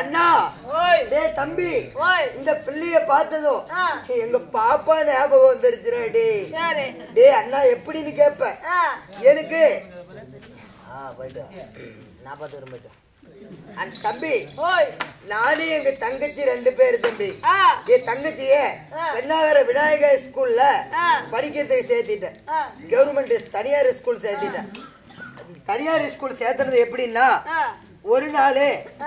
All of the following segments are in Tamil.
அண்ணா டேய் தம்பி இந்த பிள்ளைய பார்த்ததும் எங்க பாப்பா ஞாபகம் வந்துருச்சுடா டேய் டேய் அண்ணா எப்படின்னு கேப்ப எனக்கு போயிட்டு நான் பார்த்து போயிட்டு தம்பி நானும் எங்க தங்கச்சி 2 பேரு தம்பி என் தங்கச்சியே பெண்ணாகர விநாயகர் ஸ்கூல்ல படிக்கிறதுக்கு சேர்த்திட்டேன் கவர்மெண்ட் தனியார் ஸ்கூல் சேர்த்திட்டேன் தனியார் ஸ்கூல் சேர்த்துறது எப்படின்னா ஒரு நாள்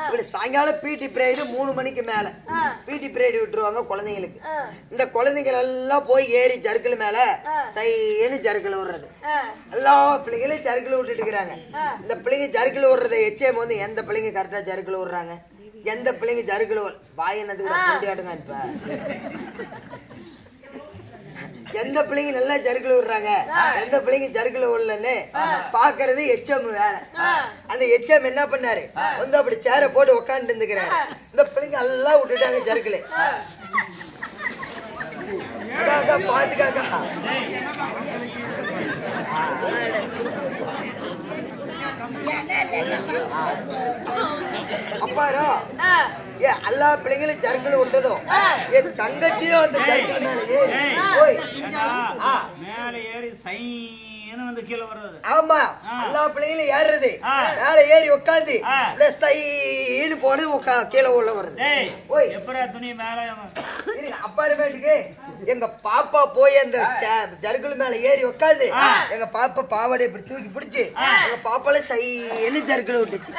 இப்படி சாயங்காலம் பிடி பீரியட் 3 மணிக்கு மேல பிடி பீரியட் விட்டுருவாங்க குழந்தைங்களுக்கு இந்த குழந்தைகள் எல்லாம் போய் ஏறி ஜர்க்கிள் மேல சைன்னு ஜர்க்கிள் விடுறது எல்லா பிள்ளைங்களும் ஜர்க்கிள் விட்டுட்டு இருக்கிறாங்க இந்த பிள்ளைங்க ஜர்க்கிள் விடுறதை எச்சேம் வந்து எந்த பிள்ளைங்க கரெக்டா ஜர்க்கிள் விடுறாங்க எந்த பிள்ளைங்க ஜர்க்கிள் வாய் என்னதுக்கு கொண்டாடுங்க இப்ப எந்த பிள்ளைங்க நல்லா ஜர்க்கிள் விடுறாங்க எந்த பிள்ளைங்க ஜர்க்கிள் விடலன்னு பாக்குறது எச்எம் வேலை அந்த எச்எம் என்ன பண்ணாரு வந்து அப்படி சேர போட்டு உக்காந்து இருந்துக்கிறாரு இந்த பிள்ளைங்க எல்லாம் விட்டுட்டாங்க ஜர்க்கிள் பாத்துக்காக்கா அப்பாரோ எல்லா பிள்ளைங்களும் ஜர்க்கிள் விட்டதும் என் தங்கச்சியும் அந்த ஜர்க்கிள் மேல ஏறி வந்து கீழே வர்றது ஆமா எல்லா பிள்ளைங்களும் ஏறுறது மேல ஏறி உட்காந்து சைன்னு போனது கீழே உள்ள வருது எப்பரா துணி மேல அப்பாருமேட்டுக்கு எங்க பாப்பா போய் அந்த ஜர்க்கிள் மேல ஏறி உட்காந்து எங்க பாப்பா பாவாடை இப்படி தூக்கி பிடிச்சு எங்க பாப்பால சைன்னு ஜர்க்கிள் விட்டுச்சு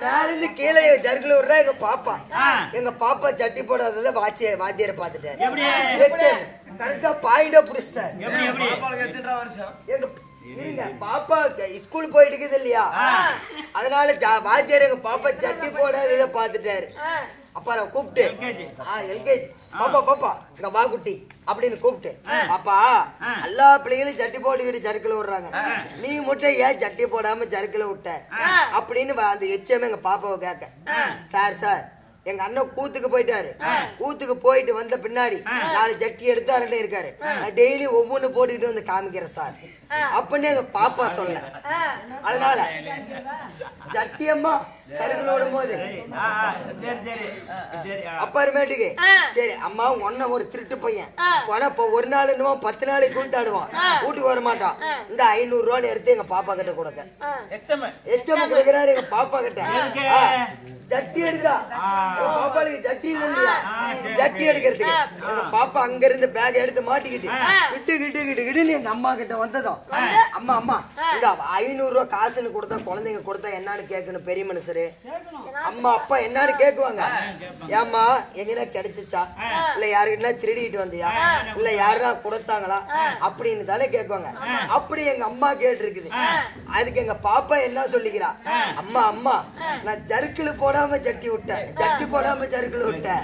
மேல இருந்து கீழே ஜர்க்கிள் விடுறா எங்க பாப்பா சட்டி போடாதத வாத்தியார பாத்துட்டாரு கரெக்டா பாயிண்டா புடிச்சிட்டாரு எங்க பாப்பா ஸ்கூல் போயிட்டு இருக்குது இல்லையா அதனால வாத்தியார் எங்க பாப்பா சட்டி போடாதத பாத்துட்டாரு அப்புறம் கூப்பிட்டு எல்கேஜி பாப்பா பாப்பா இங்க வா குட்டி அப்படின்னு கூப்பிட்டு பாப்பா எல்லா பிள்ளைங்களும் சட்டி போட்டுக்கிட்டு ஜர்க்கிள் விடுறாங்க நீ மட்டும் ஏன் சட்டி போடாம ஜர்க்கிள் விட்ட அப்படின்னு அந்த எச்சமே எங்க பாப்பாவை கேட்க சார் எங்க அண்ணன் கூத்துக்கு போயிட்டாரு கூத்துக்கு போயிட்டு வந்த பின்னாடி 4 ஜட்டி எடுத்து அரண்டே இருக்காரு நான் டெய்லி ஒவ்வொன்னு போட்டுக்கிட்டு வந்து காமிக்கிறேன் சார் அப்படின்னு எங்க பாப்பா சொல்ல அதனால ஜட்டியம்மா ஜர்க்கிள் விடும் போது அப்புறமேட்டுக்கு சரி அம்மா ஒன்ன ஒரு திருட்டு பையன் ஒரு நாள் என்னமோ 10 நாளைக்கு கூத்தாடுவான் வீட்டுக்கு வர மாட்டான் இந்த 500 ரூபான்னு எடுத்து எங்க பாப்பா கிட்ட கொடுக்க எச்சம் கொடுக்கிறாரு எங்க பாப்பா கிட்ட ஜட்டி எடுக்கா பாப்பாளுக்கு ஜட்டி இல்லையா ஜட்டி எடுக்கிறதுக்கு எங்க பாப்பா அங்க இருந்து பேக் எடுத்து மாட்டிக்கிட்டு கிட்டு எங்க அம்மா கிட்ட வந்ததும் அம்மா இந்த 500 ரூபாய் காசுன்னு கொடுத்தா குழந்தைங்க கொடுத்தா என்னன்னு கேட்கணும் பெரிய மனுஷரு அம்மா அப்பா என்னன்னு கேக்குவாங்க ஏம்மா எங்கன்னா கிடைச்சிச்சா இல்ல யாருக்கிட்ட திருடிட்டு வந்தியா இல்ல யாருன்னா கொடுத்தாங்களா அப்படின்னு தானே கேக்குவாங்க அப்படி எங்க அம்மா கேட்டு இருக்குது அதுக்கு எங்க பாப்பா என்ன சொல்லிக்கிறா அம்மா நான் ஜர்க்கிள் போடாம ஜட்டி விட்டேன் ஜட்டி போடாம ஜர்க்கிள் விட்டேன்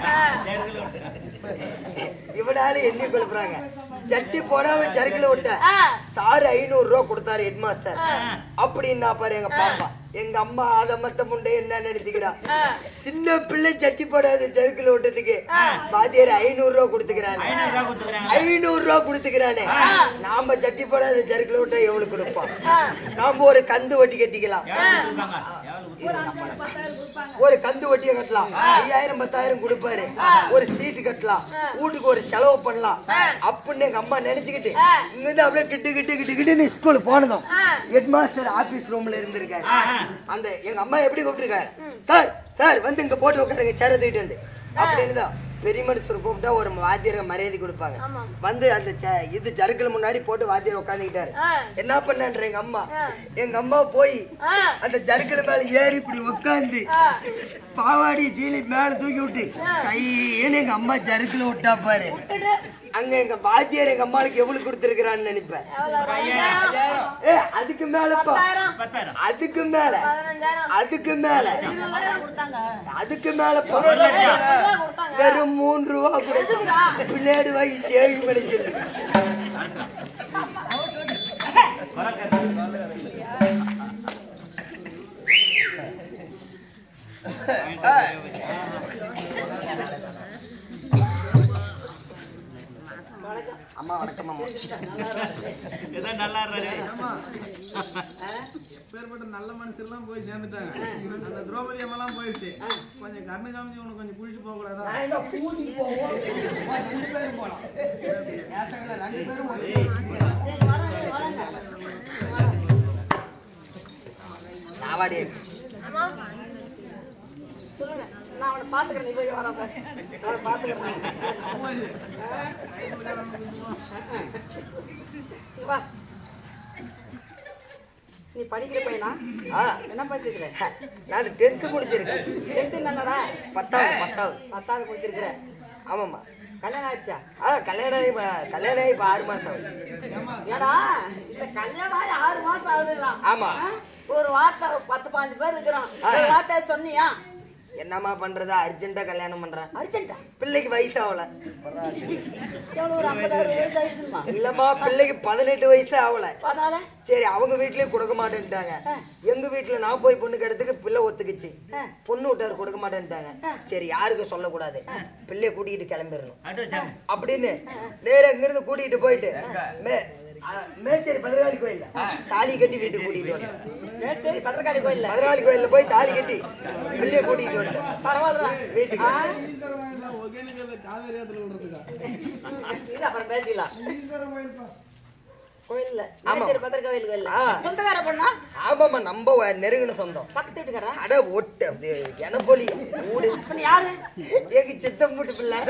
இவனால என்ன கொழுப்புறாங்க ஜட்டி போடாம ஜர்க்கிள் விட்டேன் சார் 500 ரூபாய் கொடுத்தாரு ஹெட் மாஸ்டர் அப்படின்னா பாரு எங்க பாப்பா எங்க அம்மா அத மத்த முண்டை என்ன நினைச்சுக்கிறா சின்ன பிள்ளை ஜட்டி போடாத ஜர்க்கிள் விட்டதுக்கு வாத்தியார் 500 ரூபாய் கொடுத்துக்கிறாங்க 500 ரூபாய் கொடுத்துக்கிறானே நாம ஜட்டி போடாத ஜர்க்கிள் விட்டா எவ்வளவு கொடுப்போம் நாம ஒரு கந்து வட்டி கட்டிக்கலாம் ஒரு கந்து வட்டியை கட்டலாம் 5000 10,000 கொடுப்பாரு ஒரு சீட்டு கட்டலாம் வீட்டுக்கு ஒரு செலவு பண்ணலாம் அப்படின்னு எங்க அம்மா நினைச்சுக்கிட்டு இங்க இருந்து அப்படியே கிட்டு ஸ்கூல் போனதும் ஹெட் மாஸ்டர் ஆபீஸ் ரூம்ல இருந்திருக்காரு அந்த எங்க அம்மா எப்படி கூப்பிட்டுருக்காரு சார் வந்து இங்க போட்டு உட்காருங்க சேர தூக்கிட்டு வந்து அப்படின்னு தான் பெரிய மனுஷர் கூப்பிட்டா ஒரு வாத்தியார் மரியாதை கொடுப்பாங்க வந்து அந்த இது ஜர்க்கிள் முன்னாடி போட்டு வாத்தியார் உட்காந்துக்கிட்டாரு என்ன பண்ணன்ற எங்க அம்மா போய் அந்த ஜர்க்கிள் மேல ஏறி இப்படி உட்காந்து பாவாடி ஜீலி மேல தூக்கி விட்டு சைன்னு எங்க அம்மா ஜர்க்கிள் விட்டா பாரு அங்க எங்க வாத்தியார் எங்க அம்மாளுக்கு எவ்வளவு கொடுத்திருக்கிறான்னு நினைப்பேன் அதுக்கு மேலப்பா அதுக்கு மேலப்பா வெறும் 3 ரூபா கொடுத்து பிள்ளையாடு வாங்கி சேவிங் பண்ணி சொல்லு அம்மா வணக்கம் அம்மா நல்லா பேர்பட்ட நல்ல மனுஷர்லாம் போய் சேர்ந்துட்டாங்க. அந்த திரௌபதி அம்மாலாம் போயிருச்சு. கொஞ்சம் கண்ணு காமிச்சு உனக்கு கொஞ்சம் குளிச்சு போக கூடாதா? ரெண்டு பேரும் போலாம். ரெண்டு பேரும் ஒரு நாவாடி சொல்லுங்க, நான் அவனை பாத்துக்கிறேன். நீ போய் வராத, அவனை பாத்துக்கிறேன். வா, நீ படிக்கிற பையனா? என்ன படிச்சிருக்கிற? நான் 10th முடிச்சிருக்கேன். 10th என்னடா? 10th முடிச்சிருக்கிற? ஆமாம்மா. கல்யாணம் ஆயிடுச்சா? கல்யாணம் ஆகி 6 மாசம் ஆகுது. ஏடா, இந்த கல்யாணம் ஆகி 6 மாசம் ஆகுதுங்களா? ஆமா. ஒரு வார்த்தை 10-15 பேர் இருக்கிறோம். ஒரு வார்த்தை சொன்னியா? என்னம்மா பண்றது? அர்ஜென்ட்டா கல்யாணம் பண்றேன். அர்ஜென்ட்டா? பிள்ளைக்கு வயசு ஆகல. ஒரு 50-60 வயசு ஆயிடுச்சுமா? இல்லம்மா, பிள்ளைக்கு 18 வயசு ஆகல. அதனால சரி, அவங்க வீட்லயே கொடுக்க மாட்டேன்ட்டாங்க. எங்க வீட்டுல நான் போய் பொண்ணு கேட்டதுக்கு பிள்ளை ஒத்துக்குச்சு. பொண்ணு விட்டாரு கொடுக்க மாட்டேன்ட்டாங்க. சரி, யாருக்கும் சொல்லக்கூடாது, பிள்ளைய கூட்டிகிட்டு கிளம்பிடணும் அப்படின்னு நேரம் இங்கிருந்து கூட்டிகிட்டு போயிட்டு மேச்சேரி பத்ரகாளி கோயில்ல தாலி கட்டி வீட்டுக்கு கூட்டிட்டு வந்தேன். மேச்சேரி பத்ரகாளி கோயில்ல போய் தாலி கட்டி பிள்ளைய கூட்டிட்டு வந்தேன். பரவாயில்ல, வீட்டுக்கு காவேரி ஆத்துல விடுறதுக்கா? அப்புறம் பேசிக்கலாம். கோயில்ல மேச்சேரி பத்ரகாளி கோயில்ல சொந்தக்கார பொண்ணா? ஆமாம்மா, நம்ம நெருங்கின சொந்தம். பக்கத்து வீட்டுக்காரா? அட ஒட்டு எனப்பொலி ஊடு. யாரு? எங்க சித்தம் மூட்டு பிள்ளை.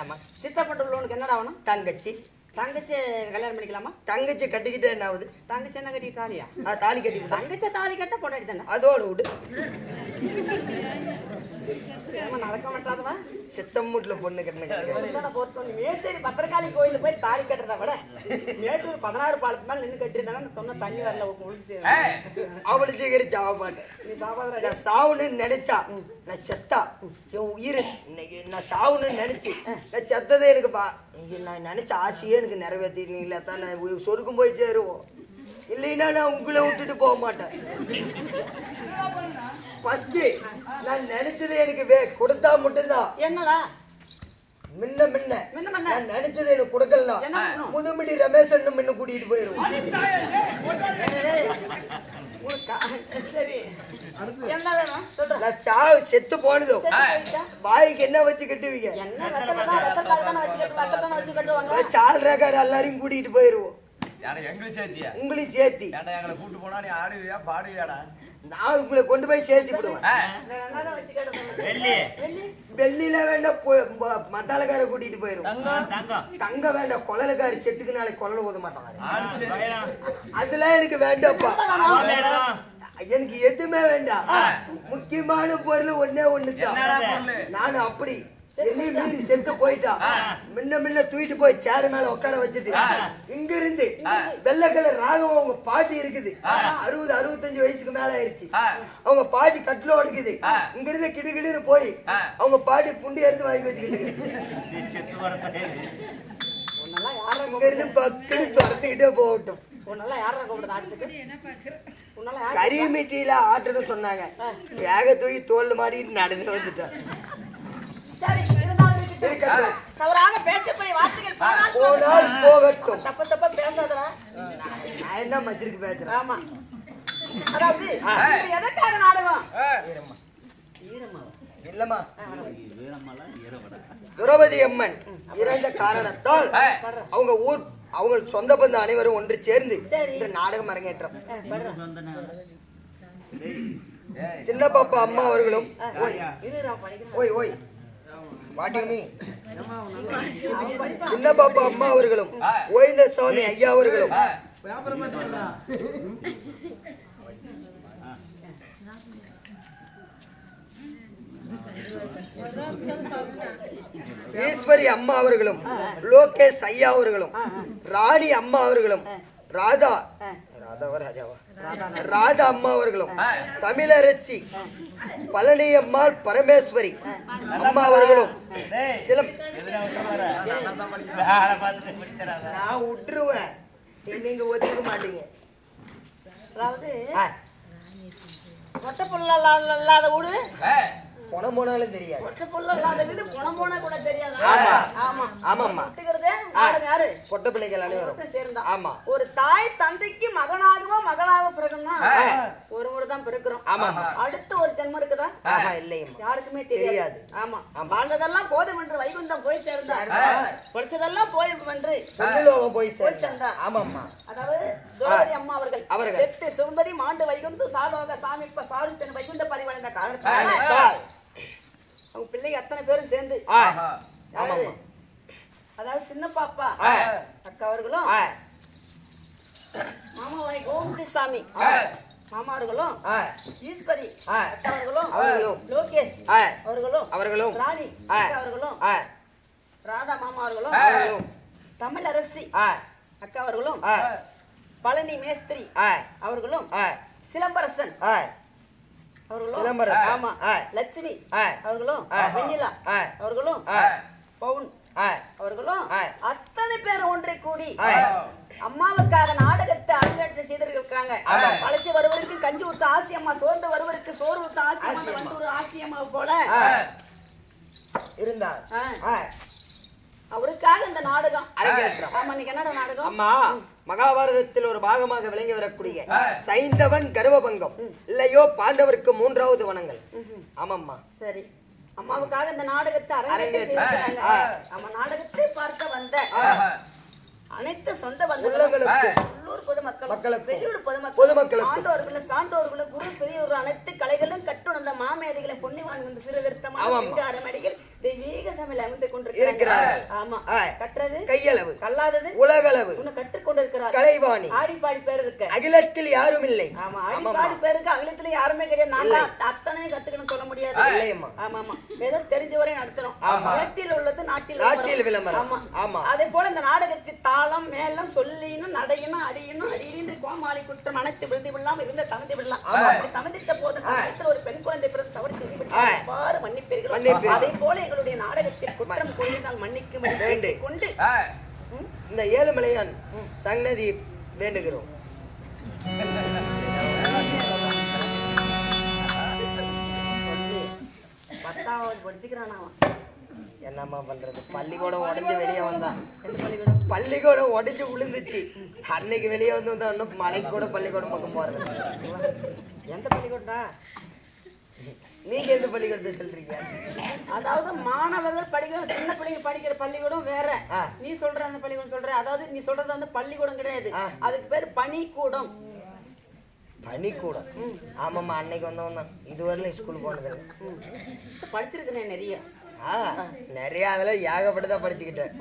ஏமா சித்தப்பட்டு உள்ளவனுக்கு என்னடா ஆகணும்? தங்கச்சி. தங்கச்சி கல்யாணம் பண்ணிக்கலாமா? தங்கச்சி கட்டிக்கிட்டே என்ன ஆகுது? தங்கச்சி என்ன கட்டி தாலியா? தாலி கட்டி. தங்கச்சி தாலி கட்ட பொண்டாடி தானே? அதோட விடு. நடக்க மாட்டாதவா? சித்தம் மூட்டுல பொண்ணு கட்டின மேச்சேரி பத்திரகாளி கோயில போய் தாலி கட்டுறத விட மேட்டூர் 16 பாலத்து மேல நின்று கட்டிருந்தாங்க. சொன்ன தண்ணி வரல அவளு சீக்கிரம் சாவ மாட்டேன். நீ சாப்பாடு சாவுன்னு நினைச்சா நான் செத்தா என் உயிர் இன்னைக்கு நான் சாவுன்னு நினைச்சு நான் செத்ததே எனக்கு நான் நினைச்ச ஆசையே எனக்கு நிறைவேற்றிருந்தீங்களா தான் நான் சொருக்கும் போய் சேருவோம். இல்லைன்னா நான் உங்களை விட்டுட்டு போக மாட்டேன். ஃபர்ஸ்ட் நான் நினைச்சது எனக்கு கொடுத்தா மட்டும்தான். என்னடா முன்ன நான் நினைச்சது எனக்கு கொடுக்கலாம். முதுமடி ரமேஷன் முன்ன கூட்டிட்டு போயிருவோம். செத்து போனதும் வாய்க்கு என்ன வச்சு கட்டுவீங்க? சால்ராக்கார எல்லாரையும் கூட்டிட்டு போயிருவோம். உங்களையும் சேர்த்தி நான் உங்களை கொண்டு போய் சேர்த்தி விடுவேன். வெள்ளியில வேண்டாம், மத்தாலக்கார கூட்டிட்டு போயிருவோம். தங்க வேண்டாம், கொழலுக்காரி செட்டுக்கு நாளைக்கு கொழல ஊத மாட்டாங்க. அதெல்லாம் எனக்கு வேண்டாப்பா. எனக்கு எதுவுமே வேண்டாம். முக்கியமான பொருள் ஒண்ணுதான். நானும் அப்படி என்னையும் மீறி செத்து போயிட்டா முன்ன தூக்கிட்டு போய் சேர் மேல உட்கார வச்சுட்டு இங்க இருந்து வெள்ளை கலர் ராகவம் அவங்க பாட்டி இருக்குது. 60-65 வயசுக்கு மேல ஆயிடுச்சு. அவங்க பாட்டி கட்டில ஒடுக்குது. இங்க இருந்து கிடுகிடுன்னு போய் அவங்க பாட்டி புண்டி எடுத்து வாங்கி வச்சுக்கிட்டு இங்க இருந்து பக்குன்னு துரத்துக்கிட்டே போகட்டும். கறி மீட்டியில ஆட்டுன்னு சொன்னாங்க. ஏக தூக்கி தோல் மாட்டிட்டு நடந்து வந்துட்டான். போகட்டும். தப்ப பேசாதடா. நான் என்ன மச்சிருக்கு பேசுறேன்? ஆமா, அதாவது எதற்காக நாடகம்? இல்லம்மா, திரௌபதி அம்மன் இறந்த காரணத்தால் அவங்க சொந்த பந்த அனைவரும் ஒன்று சேர்ந்து நாடகம் அரங்கேற்றம். சின்ன பாப்பா அம்மா அவர்களும் சின்ன பாப்பா அம்மா அவர்களும் ஓய்ந்த சுவாமி ஐயா அவர்களும் ஈஸ்வரி அம்மா அவர்களும் லோகேஷ் ஐயா அவர்களும் ராணி அம்மா அவர்களும் ராதா அம்மா அவர்களும் தமிழரசி பழனி அம்மாள் பரமேஸ்வரி அம்மா அவர்களும் நான் விட்டுருவேன், நீங்க ஒத்துக்க மாட்டீங்க. அதாவது மொட்டை புள்ள இல்லாத ஊடு பணம் போனாலும் தெரியாது. பொட்ட புள்ள இல்லாத வீடு பணம் போனா கூட தெரியாது. ஆமா. ஆமா. ஆமாம்மா. விட்டுக்கிறதே நாடகம் யாரு? பொட்ட பிள்ளைகள் அனைவரும் சேர்ந்தா. ஆமா. ஒரு தாய் தந்தைக்கு மகனாகவோ மகளாக பிறகும்னா ஒரு முறை தான் பிறக்கிறோம். ஆமா. அடுத்த ஒரு ஜென்மம் இருக்குதா? இல்லையம்மா. யாருக்குமே தெரியாது. ஆமா. வாழ்ந்ததெல்லாம் போதும் என்று வைகுண்டம் போய் சேர்ந்தார். படிச்சதெல்லாம் போதும் என்று சொர்க்கலோகம் போய் சேர்ந்தார். ஆமாம்மா. அதாவது திரௌபதி அம்மா அவர்கள் செத்து சுமதி மாண்டு வைகுந்து சாலோக சாமிப்ப சாருத்தன் வைகுண்ட பரிவளைந்த காரணத்தால் அவங்க பிள்ளைங்க அத்தனை பேரும் சேர்ந்து அதாவது சின்ன பாப்பா அக்கா அவர்களும் மாமாவாய் கோவிந்தசாமி மாமா அவர்களும் ஈஸ்வரி அக்கா அவர்களும் லோகேஷ் அவர்களும் ராணி அவர்களும் ராதா மாமா அவர்களும் தமிழரசி அக்கா அவர்களும் பழனி மேஸ்திரி அவர்களும் சிலம்பரசன் அவர்களும் ஆமா லட்சுமி அவர்களும் வெண்ணிலா அவர்களும் பவுன் அவர்களும் அத்தனை பேர் ஒன்றை கூடி அம்மாவுக்காக நாடகத்தை அரங்கேற்றம் செய்திருக்காங்க. பழச்சி வருவருக்கு கஞ்சி ஊத்த ஆசியம்மா, சோர்ந்து வருவருக்கு சோறு ஊத்த ஆசியம்மா, வந்து ஒரு ஆசியம்மா போல இருந்தார். அவருக்காக இந்த நாடகம் அரங்கேற்றம். ஆமா. இன்னைக்கு என்னடா நாடகம்? அம்மா, மகாபாரதத்தில் ஒரு பாகமாக விளங்கி வரக்கூடிய சைந்தவன் கர்வபங்கம் இல்லையோ பாண்டவருக்கு 3வது வனங்கள். ஆமாம்மா. சரி, அம்மாவுக்காக இந்த நாடகத்தை அரங்கேற்றம். ஆமா, நாடகத்தை பார்க்க வந்த அனைத்து சொந்த பந்தங்களுக்கும் உள்ளூர் பொதுமக்களுக்கும் வெளியூர் பொதுமக்களுக்கும் ஆண்டோர்களும் சான்றோர்களும் குரு பெரியோர் அனைத்து கலைகளும் கட்டுணர்ந்த மாமேதைகளும் பொன்னிவான் வந்து சீர்திருத்தமான அரைமடியில் தெய்வீக சமையல் அமைந்து கொண்டிருக்கிறார்கள். ஆமா. கற்றது கையளவு கல்லாதது உலகளவு கற்றுக் கொண்டிருக்கிறார். கலைவாணி ஆடிப்பாடி பேர் இருக்கு, அகிலத்தில் யாரும் இல்லை. ஆமா, ஆடிப்பாடி பேருக்கு அகிலத்துல யாருமே கிடையாது. நான் அத்தனை கத்துக்கணும் சொல்ல முடியாது. ஆமா ஆமா, ஏதோ தெரிஞ்ச வரை நடத்துறோம். நாட்டில் உள்ளது நாட்டில் விளம்பரம். ஆமா. அதே போல இந்த நாடகத்தில் தாளம் மேளம் சொல்லினும் நடையினும் அடியினும் அடியின்னு கோமாளி குற்றம் அனைத்து விழுந்து விடலாம் இருந்த தமதி விடலாம். தமதித்த போது ஒரு பெண் குழந்தை பிறகு தவறு செய்து விட்டார், மன்னிப்பீர்கள். அதே போல எங்களுடைய நாடகத்தில் குற்றம் கொண்டால் மன்னிக்கும்படி கொண்டு இந்த ஏழுமலையான் சன்னதி வேண்டுகிறோம். பத்தாவது படிச்சுக்கிறான் அவன். என்னம்மா பண்றது? பள்ளிக்கூடம் உடஞ்சு வெளியே வந்தான். பள்ளிக்கூடம் உடஞ்சு விழுந்துச்சு. அன்னைக்கு வெளியே வந்து இன்னும் மலைக்கு கூட பள்ளிக்கூடம் பக்கம் போறது. எந்த பள்ளிக்கூடா? நீங்க எந்த பள்ளிக்கூடத்தை சொல்றீங்க? அதாவது மாணவர்கள் படிக்கிற சின்ன பிள்ளைங்க படிக்கிற பள்ளிக்கூடம் வேற. நீ சொல்ற அந்த பள்ளிக்கூடம் சொல்ற, அதாவது நீ சொல்றது வந்து பள்ளிக்கூடம் கிடையாது, அதுக்கு பேரு பணிக்கூடம். பணிக்கூடம். ஆமாம்மா, அன்னைக்கு வந்தவன் தான். இதுவரையிலும் ஸ்கூல் போனது படிச்சிருக்கேன் நிறைய. நிறைய அதெல்லாம் ஏகப்பட்டதான் படிச்சுக்கிட்டேன்.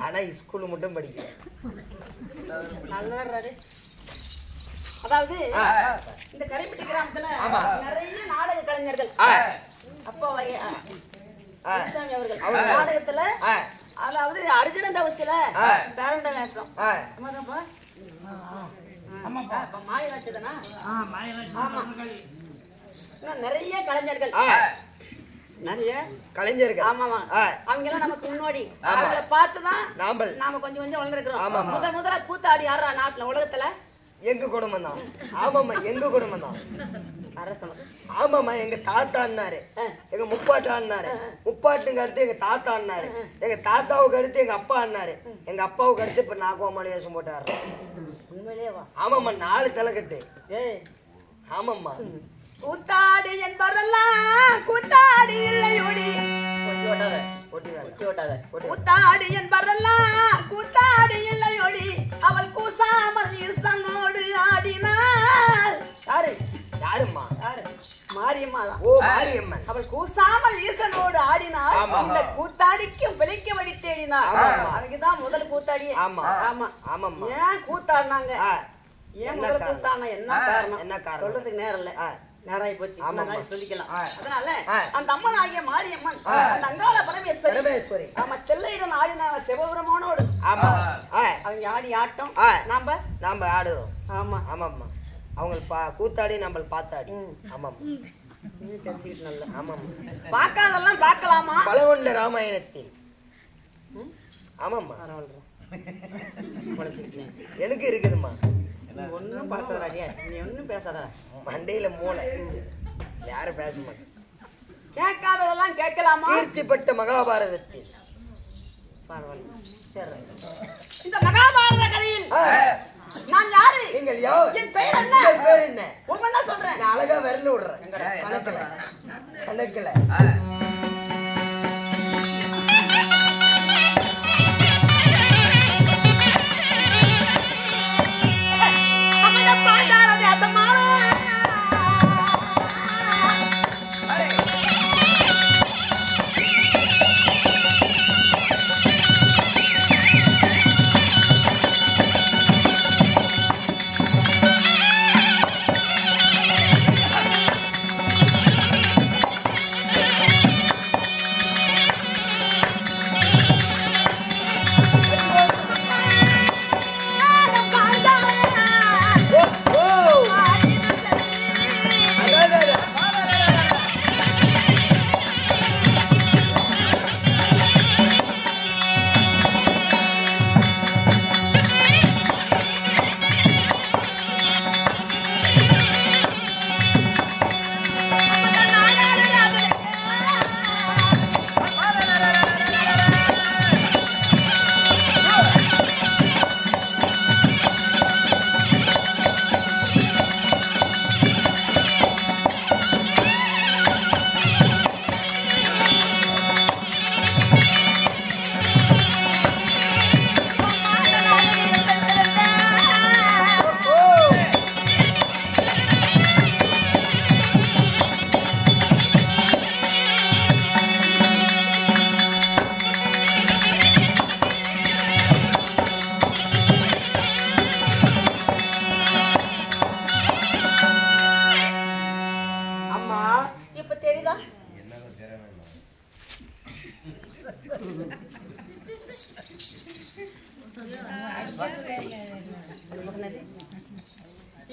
ஆனா ஸ்கூல் மட்டும் படிக்க நல்லா. அதாவது இந்த கரைப்பட்டி கிராமத்துல நிறைய நாடக கலைஞர்கள் அப்பா அவர்கள் நாடகத்துல அதாவது அர்ஜுன தவசில பேரண்ட வேஷம் மாயராட்சதனா. ஆமா, இன்னும் நிறைய கலைஞர்கள் நிறைய கலைஞர்கள். ஆமாமா, அவங்க எல்லாம் நமக்கு முன்னோடி. அவங்கள பார்த்துதான் நாம கொஞ்சம் கொஞ்சம் வளர்ந்துருக்கிறோம். முதல்ல கூத்தாடி யாரா நாட்டுல உலகத்துல? எங்க குடும்பம் தான். ஆமாம்மா, எங்க குடும்பம் தான். ஆமாம்மா, எங்க தாத்தா அண்ணாரு, எங்க முப்பாட்டா அண்ணாரு, முப்பாட்டுக்கு அடுத்து எங்க தாத்தா அண்ணாரு, எங்க தாத்தாவுக்கு அடுத்து எங்க அப்பா அண்ணாரு, எங்க அப்பாவுக்கு அடுத்து இப்ப நான் கோமாளி வேஷம் போட்டாரு. உண்மையிலேவா? ஆமாம்மா, 4 தலைக்கட்டு. ஆமாம்மா. கூத்தாடி என்பதெல்லாம் கூத்தாடி இல்லையோடி, கூத்தாடி என்பதெல்லாம் கூத்தாடி இல்லையோடி, அவள் கூசாமல் ஈசனோடு ஆடினாள். யாரு? யாரும்மா? யாரு? மாரியம்மா. ஓ, மாரியம்மன். அவள் கூசாமல் ஈசனோடு ஆடினாள். இந்த கூத்தாடிக்கும் விலைக்க வழி தேடினாள். அவங்கதான் முதல் கூத்தாடி. ஆமா ஆமா ஆமாம்மா. ஏன் கூத்தாடினாங்க? ஏன் முதல் கூத்தாடினா என்ன காரணம்? என்ன காரணம் சொல்றதுக்கு நேரம் இல்ல, நேராய் போச்சு. சொல்லிக்கலாம். அதனால அந்த அம்மன் ஆகிய மாரியம்மன் அந்த அங்காள பரமேஸ்வரி நம்ம தெல்லையிடம் ஆடினாங்க சிவபெருமானோடு. ஆமா, அவங்க ஆடி ஆட்டம் நாம ஆடுறோம். ஆமா ஆமாம்மா, அவங்க கூத்தாடி நம்ம பார்த்தாடி. ஆமாம்மா, தெரிஞ்சுக்கிட்டு நல்ல. ஆமாம்மா, பார்க்காதெல்லாம் பார்க்கலாமா? பலகொண்ட ராமாயணத்தில். ஆமாம்மா, எனக்கு இருக்குதுமா. ஒன்னும் பேசாதா, நீ ஒன்னும் பேசாதா. மண்டையில மூளை, யாரும் பேச மாட்டேன். கேட்காததெல்லாம் கேட்கலாமா? கீர்த்திப்பட்ட மகாபாரதத்தில் இந்த மகாபாரத கதையில் நான் யாரு? நீங்கள் யார்? என் பெயர் என்ன? உங்கள் பேர் என்ன? ஒவ்வொன்னா சொல்றேன். நான் அழகா விரல விடுறேன் கணக்குல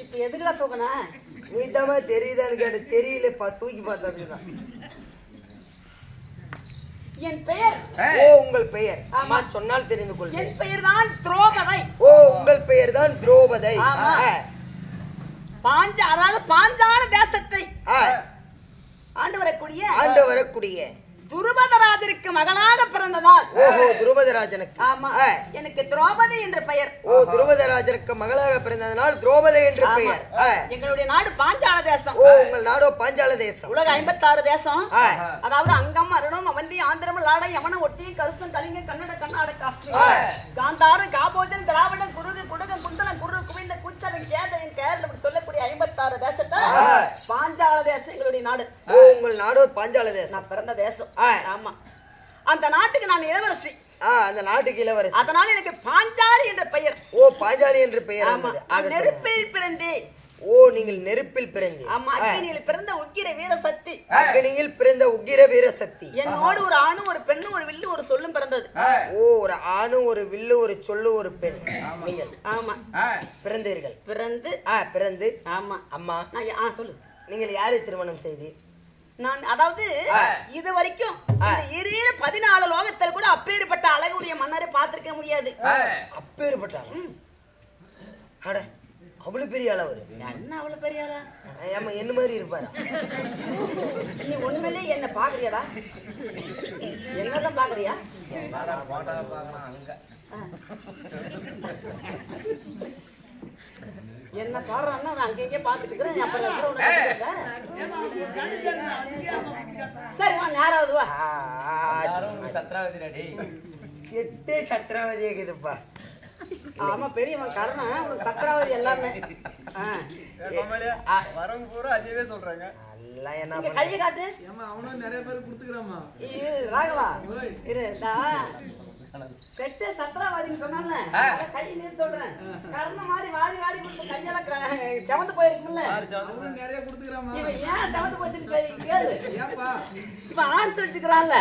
இப்ப எதுக்குடா தூக்கனா? நீதாமா தெரியுதான்னு கேட்டு தெரியலப்பா, தூக்கி பார்த்ததுதான். என் பெயர். ஓ உங்கள் பெயர்? ஆமா சொன்னால் தெரிந்து கொள்வேன். என் பெயர் தான் திரௌபதி. ஓ உங்கள் பெயர் தான் திரௌபதி. ஆமா. பாஞ்சால தேசத்தை ஆண்டு வரக்கூடிய துருபதராஜருக்கு மகனாக பிறந்ததால். ஓஹோ துருபதராஜனுக்கு. ஆமா எனக்கு திரௌபதி என்ற பெயர். ஓ துருபதராஜருக்கு மகளாக பிறந்ததனால் திரௌபதி என்ற பெயர். எங்களுடைய நாடு பாஞ்சால தேசம். ஓ உங்கள் நாடோ பாஞ்சால தேசம். உலக 56 தேசம். அதாவது அங்கம் அருணம் அவந்தி ஆந்திரம் லாடை யமன ஒட்டி கருசம் கலிங்க கன்னட கர்நாடக காந்தாரம் காபோஜன் திராவிடம் குருகு குடகம் குண்டலம் குரு குவிந்த குச்சரன் கேதரின் கேரளம் அப்படி சொல்லக்கூடிய 56 தேசத்தை பாஞ்சால தேசம் எங்களுடைய நாடு. ஓ உங்கள் நாடோ பாஞ்சால தேசம். நான் பிறந்த தேசம். ஆமா அந்த நாட்டுக்கு நான் இளவரசி. அந்த நாட்டுக்கு இளவரசி. அதனால எனக்கு பாஞ்சாலி என்ற பெயர். ஓ பாஞ்சாலி என்ற பெயர். நெருப்பில் பிறந்தேன். ஓ நீங்கள் நெருப்பில் பிறந்தீர். ஆமா அக்னியில் பிறந்த உக்கிர வீர சக்தி. அக்னியில் பிறந்த உக்கிர வீர சக்தி. என்னோடு ஒரு ஆணும் ஒரு பெண்ணும் ஒரு வில்லு ஒரு சொல்லும் பிறந்தது. ஓ ஒரு ஆணும் ஒரு வில்லு ஒரு சொல்லு ஒரு பெண் நீங்கள். ஆமா பிறந்தீர்கள். பிறந்து ஆமா அம்மா சொல்லு. நீங்கள் யாரை திருமணம் செய்தீர்? நான் அதாவது இது வரைக்கும் இந்த 14 லோகத்தில் கூட அப்பேற்பட்ட அழகுடைய மன்னரை பார்த்திருக்க முடியாது. அப்பேற்பட்ட அட அவ்வளவு பெரிய ஆளா அவரு? என்ன அவ்வளவு பெரிய ஆளா? ஏமா என்ன மாதிரி இருப்பாரா? நீ உண்மையிலே என்ன பாக்குறியாடா? என்னதான் பாக்குறியா? என்ன பாடுறான்னா நான் அங்கங்கே பாத்துட்டு இருக்கிறேன். அப்புறம் சரி வா நேராவது வா. சத்ராவதி எட்டு சத்ராவதி இருக்குதுப்பா. ஆமா பெரியவன் கரணம் உனக்கு சத்ராவதி எல்லாமே. வரவங்க பூரா அதே சொல்றாங்க. இங்க கையை காட்டு. அவனும் நிறைய பேர் குடுத்துக்கிறாமா. ராகவா இருடா. செட்டு சத்ராவதின்னு சொன்னால கை நீர் சொல்றேன். கர்ண மாதிரி வாரி வாரி கொடுத்து கையெல்லாம் செவந்து போயிருக்குல்ல. அவனும் நிறைய குடுத்துக்கிறாமா. இவன் ஏன் செவந்து போச்சுன்னு கேளு. ஏப்பா இப்ப ஆன்ஸ் வச்சுக்கிறான்ல.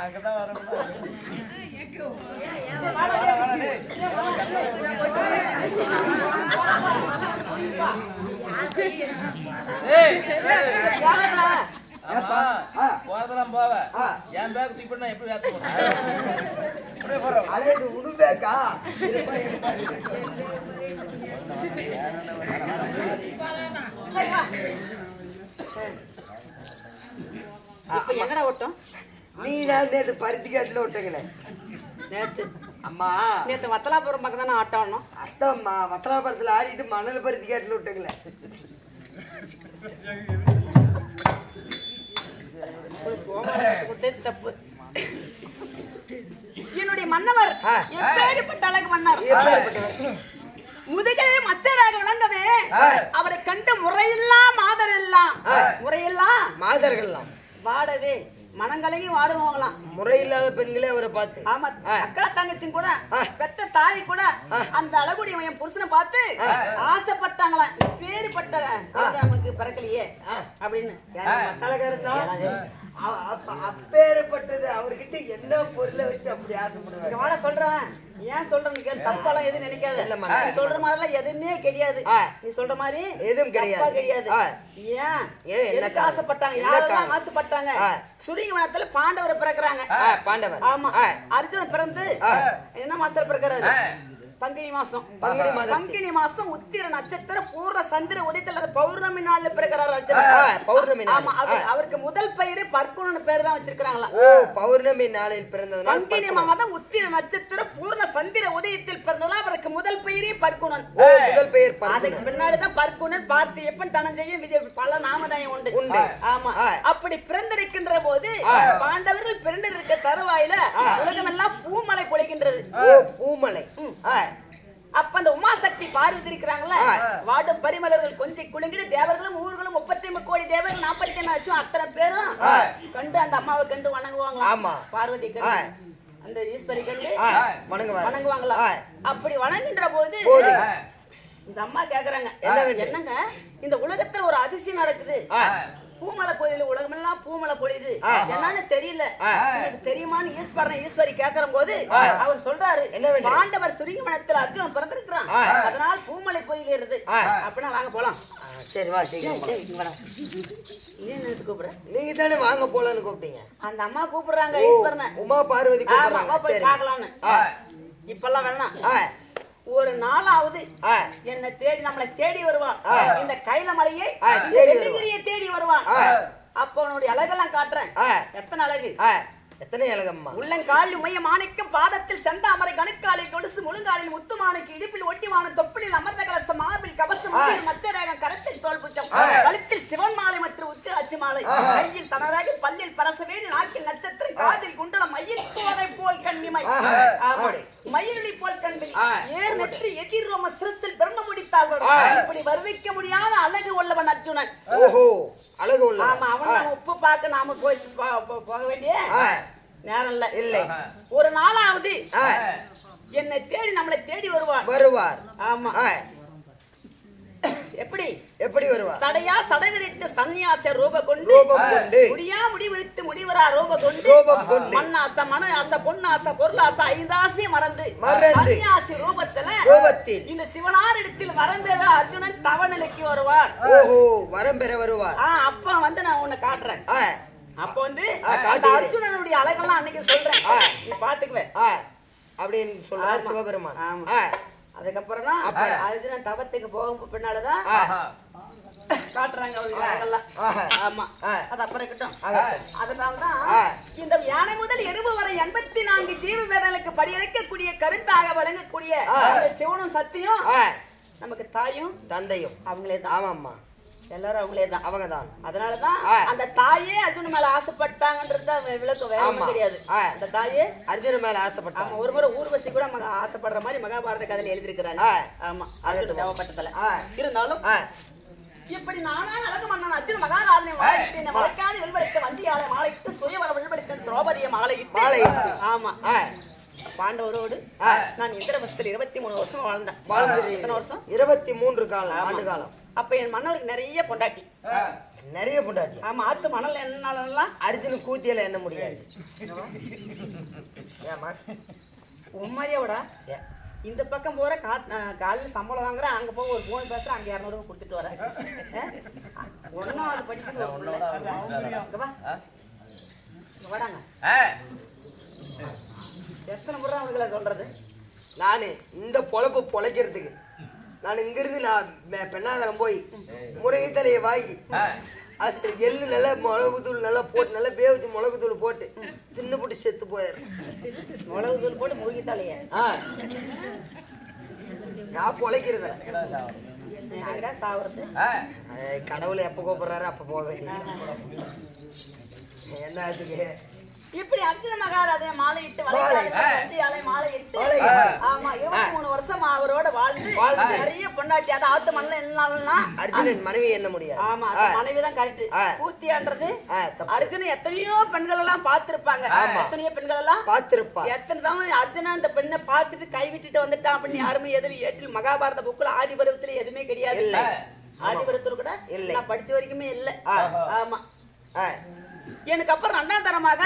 அங்கதான் வரணும். போதெல்லாம் போவ என் பேக் தூக்கி போட்டு நான் எப்படி வேச போறேன்? அதே இது உடு பேக்கா? இப்ப எங்கடா ஓட்டம்? நீ நான் நேத்து பருத்தி காட்டுல விட்டங்களே நேத்து அம்மா. நேத்து வத்தலாபுரம் பக்கம் தானே ஆட்டம் ஆடணும். அத்தம்மா வத்தலாபுரத்துல ஆடிட்டு மணல் பருத்தி காட்டுல விட்டங்களே. தப்பு. என்னுடைய மன்னவர் எப்பேற்பட்ட அழகு மன்னர். முதுகிலே மச்சராக விளங்கவே அவரை கண்டு முறையெல்லாம் மாதர்கள்லாம் வாடவே மனங்கலங்கி வாடுவாங்களாம். முறையில்லாத பெண்களே அவரை பார்த்து. ஆமா, அக்கா தங்கச்சியும் கூட பெத்த தாய் கூட அந்த அழகுடைய என் புருஷனை பார்த்து ஆசைப்பட்டாங்களாம். பேருப்பட்ட நமக்கு பிறக்கலையே அப்படின்னு. அப்பேற்பட்டது அவர்கிட்ட என்ன பொருளை வச்சு அப்படி ஆசைப்படுவாங்க சொல்றேன். ஏன் சொல்றேன்னு கேட்டு தப்பாலாம் எதுவும் நினைக்காது. நீ சொல்ற மாதிரிலாம் எதுவுமே கிடையாது. நீ சொல்ற மாதிரி எதுவும் கிடையாது. ஏன் எதுக்கு ஆசைப்பட்டாங்க? யாரெல்லாம் ஆசைப்பட்டாங்க? சுரிவனத்துல பாண்டவர் பிறக்கிறாங்க. பாண்டவர். ஆமா, அர்ஜுனன் பிறந்து என்ன மாசத்துல பிறக்கிறாரு? பங்குனி மாசம் உத்திர நட்சத்திர பூர்ண சந்திர உதயத்துல பௌர்ணமி நாள்ல பிறக்கிறாரு அர்ஜுனன். ஆமா, அவருக்கு முதல் பெயரு பர்க்குணன் பேர் தான் வச்சிருக்காங்களா. பௌர்ணமி நாளில் பிறந்தது. பங்குனி மாதம் உத்திர நட்சத்திர பூர்ண சந்திர உதயத்தில் பிறந்ததால் அவருக்கு முதல் பெயரே பர்க்குணன். முதல் பெயர். அதுக்கு பின்னாடிதான் பர்க்குணன், பார்த்தியப்பன், தனஞ்செயன், விஜய் பல நாமதாயம் உண்டு. ஆமா, அப்படி பிறந்திருக்கின்ற போது பாண்டவர்கள் பிறந்திருக்க தருவாயில உலகம் எல்லாம் பூமலை பொழிக்கின்றது. பூமலை. அப்ப அந்த உமாசக்தி பார்வதி இருக்கிறாங்களா, வாடும் பரிமலர்கள் கொஞ்சம் குலுங்கிட்டு தேவர்களும் ஊர்களும் 39 கோடி தேவர்கள் 41 லட்சம் அத்தனை பேரும் கண்டு அந்த அம்மாவை கண்டு வணங்குவாங்க. பார்வதி கண்டு அந்த ஈஸ்வரி கண்டு வணங்குவாங்களா. அப்படி வணங்குகின்ற போது இந்த அம்மா கேக்குறாங்க, என்னங்க இந்த உலகத்துல ஒரு அதிசயம் நடக்குது. பூமலை கோயில் உலகமெல்லாம் பூமலை பொழியுது, என்னன்னு தெரியல, தெரியுமான்னு ஈஸ்வரி கேக்குற போது அவர் சொல்றாரு, பாண்டவர் சுரிங்கவனத்தில் அர்ஜுனன் பிறந்திருக்கிறான், அதனால் பூமலை கோயில் இருது. அப்படின்னா வாங்க போலாம். சரி வா, கூப்பிடுற நீங்க தானே வாங்க போலான்னு கூப்பிட்டீங்க. அந்த அம்மா கூப்பிடுறாங்க ஈஸ்வரனை. உமா பார்வதி போய் பார்க்கலான்னு. இப்பெல்லாம் வேணாம், ஒரு நாளாவது என்னை தேடி நம்மளை தேடி வருவான். இந்த கைலமலையை தேடி வருவான். அப்ப அவனுடைய அழகெல்லாம் காட்டுறேன். எத்தனை அழகு, எத்தனை அழகம்மா. உள்ளங்காலில் மைய மாணிக்கம், பாதத்தில் செந்தாமரை, கணுக்காலில் கொலுசு, முழுங்காலில் முத்துமானுக்கு, இடுப்பில் ஒட்டிவான, தொப்பிலில் அமர்ந்த கலசம், மார்பில் கவசம், மச்சரேகம், கரத்தில் தோல் புச்சம், கழுத்தில் சிவன் மாலை மற்றும் உத்திராட்சி மாலை, கையில் தனராக, பல்லில் பரசவேணி, நாக்கில் நட்சத்திரம், காதில் குண்டலம், மயில் தோதை போல் கண்ணிமை, மயிலி போல் கண்ணிமை, ஏர் நெற்றி எதிரோம சிறுத்தில் பிறந்த முடித்தார்கள். இப்படி வருவிக்க முடியாத அழகு உள்ளவன் அர்ஜுனன். அழகு உள்ள. ஆமா, அவன் உப்பு பார்க்க நாம போய் போக வேண்டிய நேரம் இல்லை. ஒரு நாளாவது என்னை தேடி நம்மளை தேடி வருவார். ஆமா, எப்படி வருவார்? சடையா சடை விரித்து சன்னியாச ரூப கொண்டு, முடியா முடி விரித்து முடிவரா ரூப கொண்டு, மண்ணாச மன ஆசை பொன்னாசை பொருளாசை ஐந்தாசை மறந்து சன்னியாசி ரூபத்தில் இந்த சிவனார் இடத்தில் வரம் பெற அர்ஜுனன் தவநிலைக்கு வருவார். வரம் பெற வருவார். அப்ப வந்து நான் உன்னை காட்டுறேன். அப்ப வந்து அர்ஜுனனுடைய அழகெல்லாம் அன்னைக்கு சொல்றேன், நீ பாத்துக்குவேன் அப்படின்னு சொல்றாரு சிவபெருமான். அதுக்கப்புறம் தான் அர்ஜுனன் தவத்துக்கு போகும் பின்னாலதான் காட்டுறாங்க அவருக்கு அழகெல்லாம். ஆமா, அது அப்புறம் இருக்கட்டும். அதனால்தான் இந்த யானை முதல் எறும்பு வரை 84 ஜீவ வேதங்களுக்கு படியளிக்கக்கூடிய கருத்தாக வழங்கக்கூடிய சிவனும் சக்தியும் நமக்கு தாயும் தந்தையும் அவங்களே தான். ஆமாம்மா, எல்லாரும் அவங்களே தான், அவங்க தான். அதனாலதான் அந்த தாயே அர்ஜுன் மேல ஆசைப்பட்டாங்கன்றது விளக்கம் வேற கிடையாது. அந்த தாயே அர்ஜுன் மேல ஆசைப்பட்டாங்க. ஒரு முறை ஊர்வசி கூட ஆசைப்படுற மாதிரி மகாபாரத கதையில எழுதியிருக்கிறாங்க. ஆமா, அது தேவைப்பட்டதுல இருந்தாலும் இப்படி நானாக அழகு மன்னன் அர்ஜுன் மகாராஜனை வாழ்த்து வளைக்காத வில்வெடுத்த வந்தியாளை மாலையிட்டு சுயவர வில்வெடுத்த திரௌபதியை மாலையிட்டு. ஆமா, பாண்டவரோடு நான் இந்திரபஸ்தில் 23 வருஷம் வாழ்ந்தேன். எத்தனை வருஷம்? 23 ஆண்டு காலம். அப்ப என் மன்னருக்கு நிறைய பொண்டாட்டி. ஆமா, ஆத்து மணல் என்னாலாம் அர்ஜுனு கூத்தியில என்ன முடியாது. உண்மையோட இந்த பக்கம் போற காலையில சம்பளம் வாங்குறேன், அங்க போக ஒரு போன் பேசுறேன், அங்க 200 ரூபாய் கொடுத்துட்டு வரேன். ஒன்னாவது படிக்கிறது வாடாங்க. எத்தனை முறை அவங்களை சொல்றது? நானு இந்த பொழப்பு பொழைக்கிறதுக்கு நான் இங்கிருந்து நான் பெண்ணாகரம் போய் முருகை தலையை வாங்கி அது எள்ளு நல்லா மிளகு தூள் நல்லா போட்டு நல்லா வேவிச்சு மிளகு தூள் போட்டு தின்னு போட்டு செத்து போயாரு. மிளகு தூள் போட்டு முழுகித்தாலையே நான் பொழைக்கிறத சாவுறது. கடவுளை எப்ப கூப்பிடுறாரு அப்ப போக வேண்டியது. என்ன ஆச்சுக்கு இப்படி அர்ஜுன மகாராஜ மாலையிட்டு மாலையிட்டு ஆமா 23 வருஷம் அவரோட வாழ்ந்து நிறைய பொண்டாட்டி அதை ஆத்து மண்ணில் என்னன்னா அர்ஜுனன் மனைவி என்ன முடியாது. ஆமா மனைவிதான் கரெக்ட். பூத்தியான்றது அர்ஜுனன் எத்தனையோ பெண்கள் எல்லாம் பார்த்திருப்பாங்க. எத்தனையோ பெண்கள் எல்லாம் பார்த்திருப்பா. எத்தனை தான் அர்ஜுனன் அந்த பெண்ணை பார்த்துட்டு கைவிட்டுட்டு வந்துட்டான் அப்படின்னு யாருமே எதிரி ஏற்றில் மகாபாரத புக்குல ஆதி பருவத்துல எதுவுமே கிடையாது. ஆதி பருவத்துல கூட நான் படிச்ச வரைக்குமே இல்ல. ஆமா எனக்கு அப்புறம் 2ஆம் தரமாக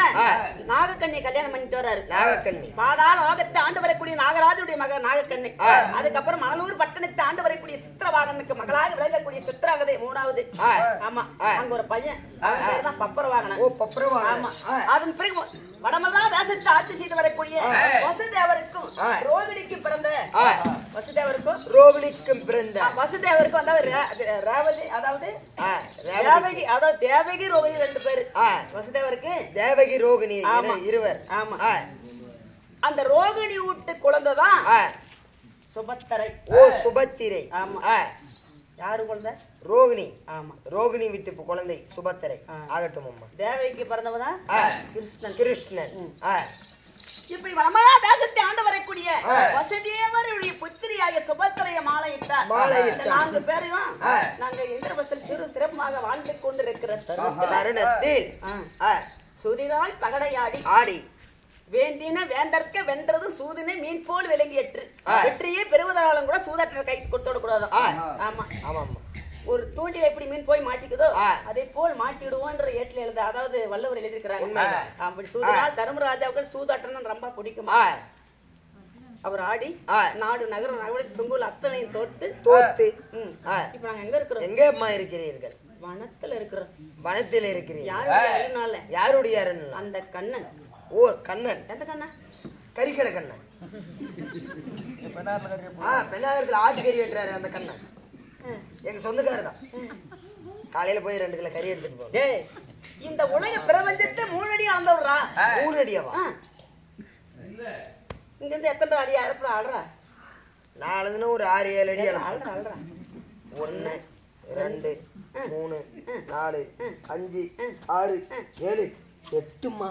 நாகக்கண்ணி கல்யாணம் பண்ணிட்டு வர்றாரு. நாகக்கண்ணி பாதாள லோகத்தை ஆண்டு வரக்கூடிய நாகராஜுடைய மகன் நாகக்கண்ணி. அதுக்கப்புறம் மணலூர் பட்டணத்தை ஆண்டு வரக்கூடிய சித்திரவாகனுக்கு மகளாக விளங்கக்கூடிய சித்திராகதை 3வது. ஆமா அங்க ஒரு பையன் தான் பப்பரவாகனன். ஆமா அதன் பிறகு வடமல்லா தேசத்தை ஆட்சி செய்து வரக்கூடிய வசுதேவருக்கும் ரோகிணிக்கும் பிறந்த வசுதேவருக்கும் அதாவது தேவகி ரோகிணி 2 பேரு. வசுதேவருக்கு தேவகி ரோகிணி இருவர். ஆமா அந்த ரோகிணி வீட்டு குழந்தைதான் சுபத்திரை. சுபத்திரை. ஆமா யாரு குழந்தை? ரோகிணி. ஆமா ரோகிணி வீட்டு குழந்தை சுபத்திரை ஆகட்டும் அம்மா. தேவகிக்கு பிறந்தவதான் கிருஷ்ணன். இப்படி வடமலா தேசத்தை ஆண்டு வரக்கூடிய வசுதேவருடைய புத்திரியாகிய சுபத்திரைய மாலையிட்டார். 4 பேரையும் நாங்க இந்திரபத்தில் சிறப்பாக வாழ்ந்து கொண்டிருக்கிற தருணத்தில் சுதினால் பகடையாடி ஆடி வேந்தின வேண்டற்க வென்றது சூதினை மீன் போல் விளங்கியற்று வெற்றியே பெறுவதாலும் கூட சூதாட்ட கை கொடுத்தோட கூடாது. ஆமா ஆமா ஒரு தூண்டில எப்படி மீன் போய் மாட்டிக்குதோ அதே போல் மாட்டிடுவோன்ற ஏட்டில் எழுத அதாவது வள்ளுவர் எழுதியிருக்கிறாங்க. அப்படி சூதினால் தர்மராஜாவுக்கு சூதாட்டம் ரொம்ப பிடிக்கும். அவர் ஆடி நாடு நகரம் நகரத்து சுங்குல அத்தனையும் தோத்து இப்ப நாங்க எங்க இருக்கிறோம்? எங்க அம்மா இருக்கிறீர்கள்? வனத்துல இருக்கிறோம். வனத்தில் இருக்கிறீர்கள். யாருடைய அருணால? அந்த கண்ணன். ஓ கண்ணன். எந்த கண்ணன்? கறிக்கடை கண்ணன். பெண்ணாயிரத்துல ஆட்டுக்கறி வெட்டுறாரு அந்த கண்ணன். எங்க சொந்தக்காரர் தான். காலையில போய் 2 கிலோ கறி எடுத்துட்டு போவோம். இந்த உலக பிரபஞ்சத்தை 3 அடி அளந்தவரா? 3 அடியாவா? இங்க இருந்து எத்தனை அடி ஆடுறா? நான் அளந்துனா ஒரு 6-7 அடி அளறேன். 1 2 3 4 5 6 7 8மா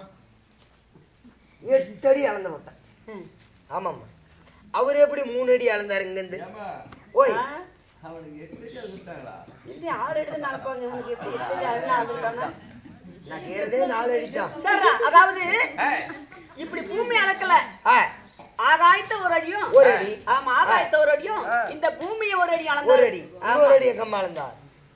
8 அடி அளந்த மாட்டேன். ஆமாம்மா அவர் எப்படி 3 அடி அளந்தாரு இங்க இருந்து? ஓய் அவனுக்கு 8 அடி அளந்துட்டாங்களா? இல்ல 6 அடி தான் நடப்பாங்க. இவனுக்கு எப்படி 8 அடி அளந்துட்டானா? நான் கேறதே 4 அடி தான். சரி அதாவது இப்படி பூமி அளக்கல. ஆகாயத்தை 1 அடியும் 1 அடி. ஆமா ஆகாயத்தை 1 அடியும் இந்த பூமியை 1 அடி அளந்தா 1 அடி. 1 அடி எங்கம்மா அளந்தா?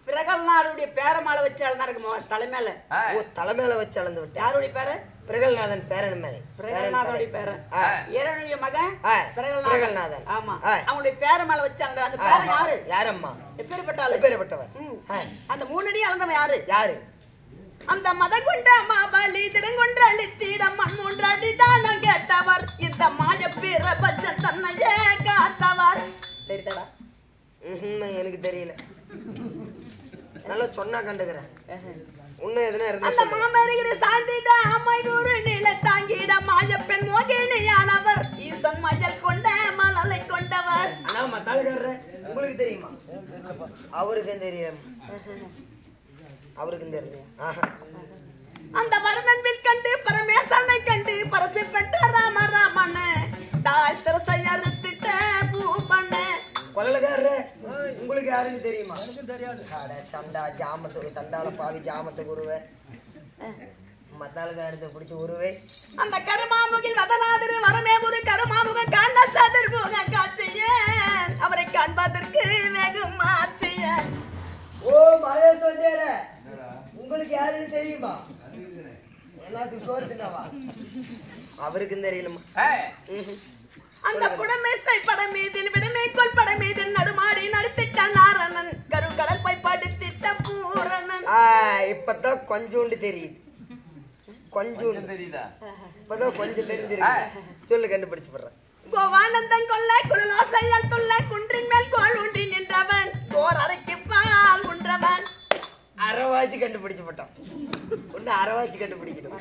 பிரகல்நாதனுடைய பேரமாலை வச்சு அளந்தாரு தலைமையில. ஓ தலைமையில வச்சு அளந்து விட்டு. யாருடைய பேர? பிரகல்நாதன் பேரன் மேலே. பிரகல்நாதனுடைய பேரன். ஏரனுடைய மகன் பிரகல்நாதன். ஆமா அவனுடைய பேரமாலை வச்சு அளந்தாரு. அந்த பேரன் யாரு? யாரம்மா? எப்பேற்பட்டவர்? அந்த 3 அடி அளந்தவன் யாரு? யாரு? அந்த மதகுண்ட மாபலி திடங்கொன்ற அழித்திடம் மண் 3 அடி தானம் கேட்டவர் இந்த மாய பிரபஞ்ச தன்னையே காத்தவர். தெரியுதா? எனக்கு தெரியல. நல்லா சொன்னா கண்டுக்கிறேன். உன்ன எதுனா இருந்தா அந்த மாமரிகிற சாந்திட அமைவுரு நில தாங்கிட மாய பெண் மோகினியானவர் ஈசன் மயல் கொண்ட மலலை கொண்டவர். அண்ணா மத்தாளுக்காரரே உங்களுக்கு தெரியுமா? அவருக்கும் தெரியும். அவருக்கும் தெரியும். அந்த வருணன் வில் கண்டு பரமேசனை கண்டு பரசி பெற்ற ராம ராமன தாய் சிரசை அறுத்திட்ட பூபண்ண. கொள்ளக்காரரே உங்களுக்கு யாருன்னு தெரியுமா? சண்டா ஜாமத்துக்கு சண்டால பாவி ஜாமத்து குருவே மத்தாளுக்காரத்தை பிடிச்ச உருவே அந்த கருமாமுகில் வதநாதரு வரமேபுரு கருமாமுகன் காண்ட சாதர் போக காட்சிய அவரை காண்பதற்கு வெகும் மாற்றிய. ஓ மகேஸ்வரர உங்களுக்கு யாருன்னு தெரியுமா? எல்லாத்துக்கும் சோறு தின்னவா? அவருக்கும் தெரியலமா. அந்த புடமேசை படம் மீதில் விடமேற்கொள் படம் மீதில் நடுமாடி நடுத்திட்ட நாரணன் கருங்கடல் போய் படுத்திட்ட பூரணன். இப்பதான் கொஞ்சோண்டு தெரியுது. கொஞ்சம் தெரியுதா? இப்பதான் கொஞ்சம் தெரிஞ்சிருக்கு. சொல்லு கண்டுபிடிச்சு போடுறேன். கோவானந்தன் கொல்ல குழலோசையால் துள்ள குன்றின் மேல் கோல் ஊன்றி நின்றவன் கோர் அரைக்கு பால் உன்றவன். அரைவாசி கண்டுபிடிச்சு போட்டோம். ஒண்ணு அரைவாச்சு கண்டுபிடிக்கணும்.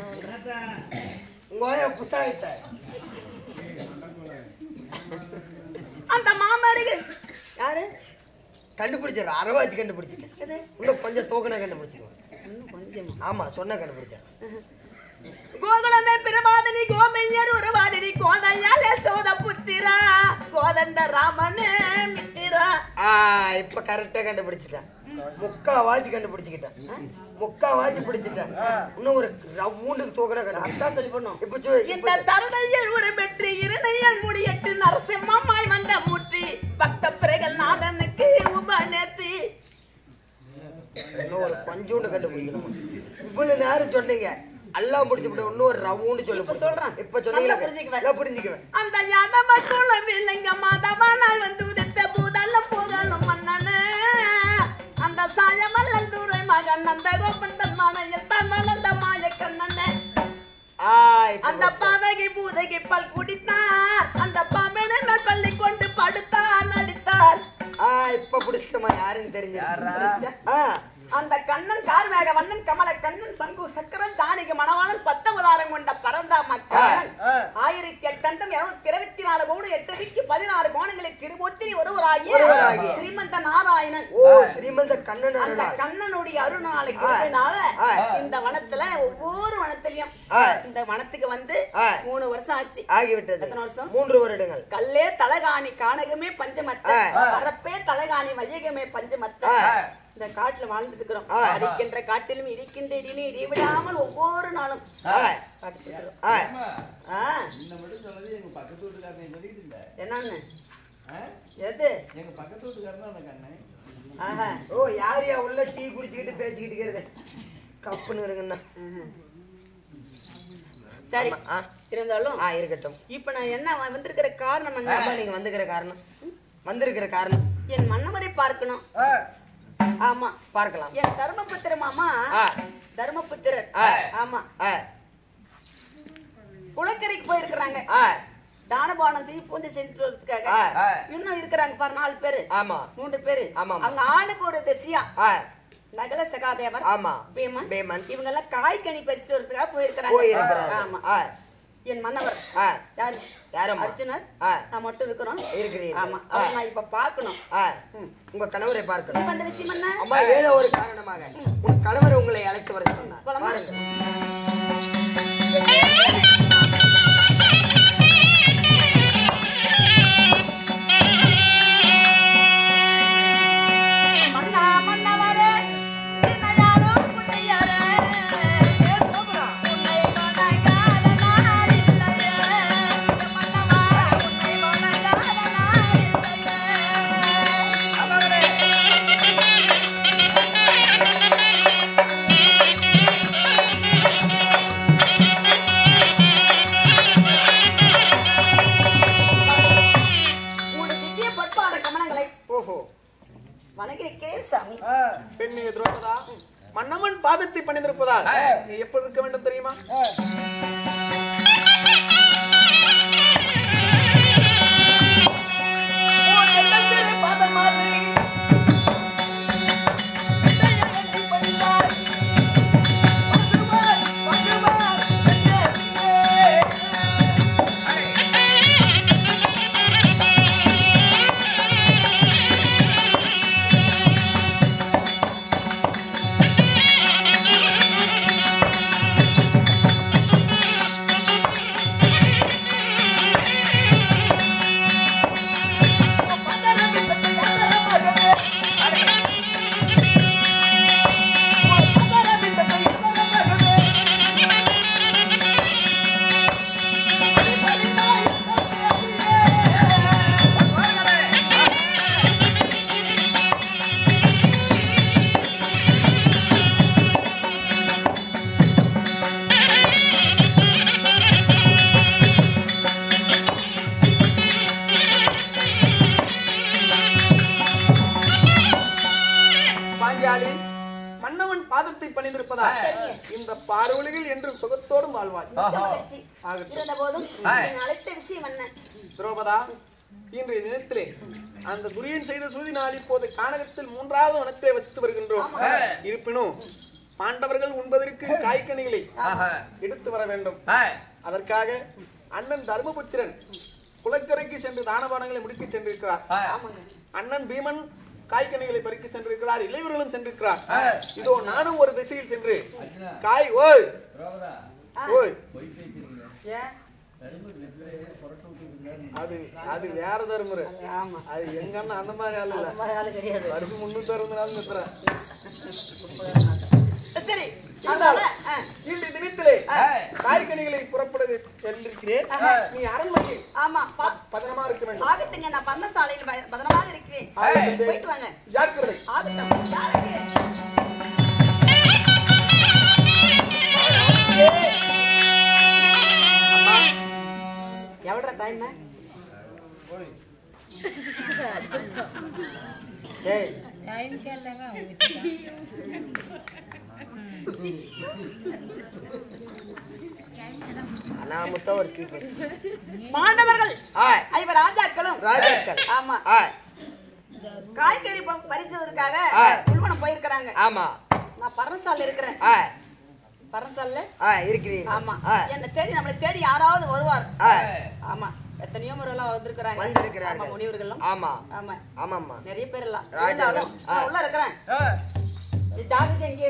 உங்க புசாகிட்ட அந்த மாமரிகள் யாரு கண்டுபிடிச்சாரு. அரைவாச்சு கண்டுபிடிச்சிட்டேன். இன்னும் கொஞ்சம் தோக்கனா கண்டுபிடிச்சிருவோம். கொஞ்சம் ஆமா சொன்ன கண்டுபிடிச்சேன். கோகுலமே பிரமாதனி கோமெய்யர் ஒரு வாடினி கோதையாலே சோத புத்திரா கோதண்ட ராமனே மித்திரா. இப்ப கரெக்டா கண்டுபிடிச்சிட்டேன். முக்காவாச்சு கண்டுபிடிச்சுக்கிட்டேன். முக்காவாச்சு பிடிச்சிட்டேன். இன்னும் ஒரு ரவுண்டுக்கு தோக்கடா கண்டுபிடிச்சா சரி பண்ணும். இப்ப இந்த தருணையில் ஒரு வெற்றி இருணையில் முடியட்டு நரசிம்மமாய் வந்த மூர்த்தி பக்த பிறைகள் நாதனுக்கு உபநேர்த்தி. இன்னும் ஒரு கொஞ்சோண்டு கண்டுபிடிக்கணும். இவ்வளவு நேரம் சொன்னீங்க எல்லாம் முடிச்சு விட்டு இன்னும் ஒரு ரவுண்டு சொல்லு சொல்றேன். இப்ப சொன்னீங்க புரிஞ்சுக்குவேன். அந்த யாதவ குலவிலங்க மாதவனாய் வந்து உதித்த பூதல்லும் பூதலும் மன்னனே அந்த சாயமல்லல் துரை மகன் அந்த கோபந்தன் மனையில் தான் வளர்ந்த மாய கண்ணனே. அந்த பாதகி பூதகி பல் குடித்தார் அந்த பாம்பனை பள்ளி கொண்டு படுத்தார் நடித்தார். இப்ப புடிச்சிட்டமா யாருன்னு தெரிஞ்சு அந்த கண்ணன் கார்மேக வண்ணன் கமல கண்ணன் சங்கு சக்கரம் ஜானகி மணவாளன் 10 அவதாரம் கொண்ட பரந்த மக்கள் 1024 பவுன் 8 அடிக்கு 16 கோணங்களுக்கு திருமூர்த்தி ஒருவராகிய ஸ்ரீமந்த நாராயணன். ஸ்ரீமந்த கண்ணன் அந்த கண்ணனுடைய அருணாளுக்கு இந்த வனத்துல ஒவ்வொரு வனத்திலையும் இந்த வனத்துக்கு வந்து 3 வருஷம் ஆச்சு. ஆகிவிட்டது. எத்தனை வருஷம்? 3 வருடங்கள். கல்லே தலகாணி கானகமே பஞ்சமத்த பரப்பே தலகாணி வையகமே பஞ்சமத்த. இந்த காட்டுல வாழ்ந்துட்டு இருக்கிறோம். அடிக்கின்ற காட்டிலும் இடிக்கின்ற இடியிலும் இடிவிடாமல் ஒவ்வொரு நாளும் என்னன்னு எது எங்க பக்கத்து வீட்டுக்காரன் அந்த கண்ணன். யாரையா உள்ள டீ குடிச்சுக்கிட்டு பேசிக்கிட்டு இருக்கிறது கப்புன்னு இருக்குண்ணா. சரி இருந்தாலும் இருக்கட்டும். இப்ப நான் என்ன வந்திருக்கிற காரணம் என்ன? நீங்க வந்திருக்கிற காரணம் என் மன்னவரை பார்க்கணும். ஆமா பார்க்கலாம். என் தர்மபுத்திர மாமா தர்மபுத்திரர் ஆமா குளக்கரைக்கு போயிருக்கிறாங்க. தானபானம் செய்ய பூஜை செஞ்சுறதுக்காக இன்னும் இருக்கிறாங்க பாரு 4 பேரு. ஆமா 3 பேரு. அவங்க ஆளுக்கு ஒரு திசையா நகல சகாதேவர் பேமன் இவங்க எல்லாம் காய்கனி பறிச்சுட்டு வரதுக்காக போயிருக்கிறாங்க. ஆமா என் மன்னவர் யாரு அர்ஜுனர் நான் மட்டும் இருக்கிறோம். ஆமா நான் இப்ப பாக்கணும். உங்க கணவரை பார்க்கணும். அந்த விஷயம் என்ன? அம்மா ஏதோ ஒரு காரணமாக உன் கணவர் உங்களை அழைத்து வர சொன்னார். பெண்ணிய துரோபதா மன்னவன் பாதத்தை பணிந்திருப்பதால் எப்படி இருக்க வேண்டும் தெரியுமா? மன்னவன் பாதத்தை பணிந்திருப்பதா இந்த பார்வலிகள் என்று சுகத்தோடும் வாழ்வாய். துரோபதா இன்றைய தினத்திலே அந்த துரியன் செய்த சூதினால் இப்போது கானகத்தில் 3வது வனத்திலே வசித்து வருகின்றோம். இருப்பினும் பாண்டவர்கள் உண்பதற்கு காய்கனிகளை எடுத்து வர வேண்டும். அதற்காக அண்ணன் தர்மபுத்திரன் குளக்கரைக்கு சென்று தானபானங்களை முடிக்க சென்றிருக்கிறார். அண்ணன் பீமன் காய்கனிகளை பறிக்க சென்றிருக்கிறார். இளைவர்களும் சென்றிருக்கிறார். இதோ நானும் ஒரு திசையில் சென்று காய் ஓய் ஓய் அது வேற தருமுறை. அது எங்க அண்ணன் அந்த மாதிரி ஆளு இல்ல. வருஷம் 360 நாள் நிறுத்துறேன். சரி, இன்று தினத்திலே காய்கனிகளை புறப்பட சென்றிருக்கிறேன். நீ அரண்மனையில் பத்திரமா இருக்க வேண்டும். ஆகட்டுங்க, நான் பந்தசாலையில் பத்திரமாக இருக்கிறேன். போயிட்டு வாங்க. ஜாக்கிரதை. எவ்வளோ டைம்? மாணவர்கள் ஐவர் ராஜாக்களும் ஆமா காய்கறி பறிச்சதுக்காக உள்வனம் போயிருக்கிறாங்க. ஆமா, நான் பரசால இருக்கிறேன். பரசால இருக்கிறீங்க. ஆமா, என்ன தேடி நம்மளை தேடி யாராவது வருவார். ஆமா, எத்தனையோ முறை எல்லாம் வந்திருக்கிறாங்க முனிவர்கள். ஆமா ஆமா ஆமாம்மா, நிறைய பேர் எல்லாம் உள்ள இருக்கிறேன். ஜாகிரதை எங்கே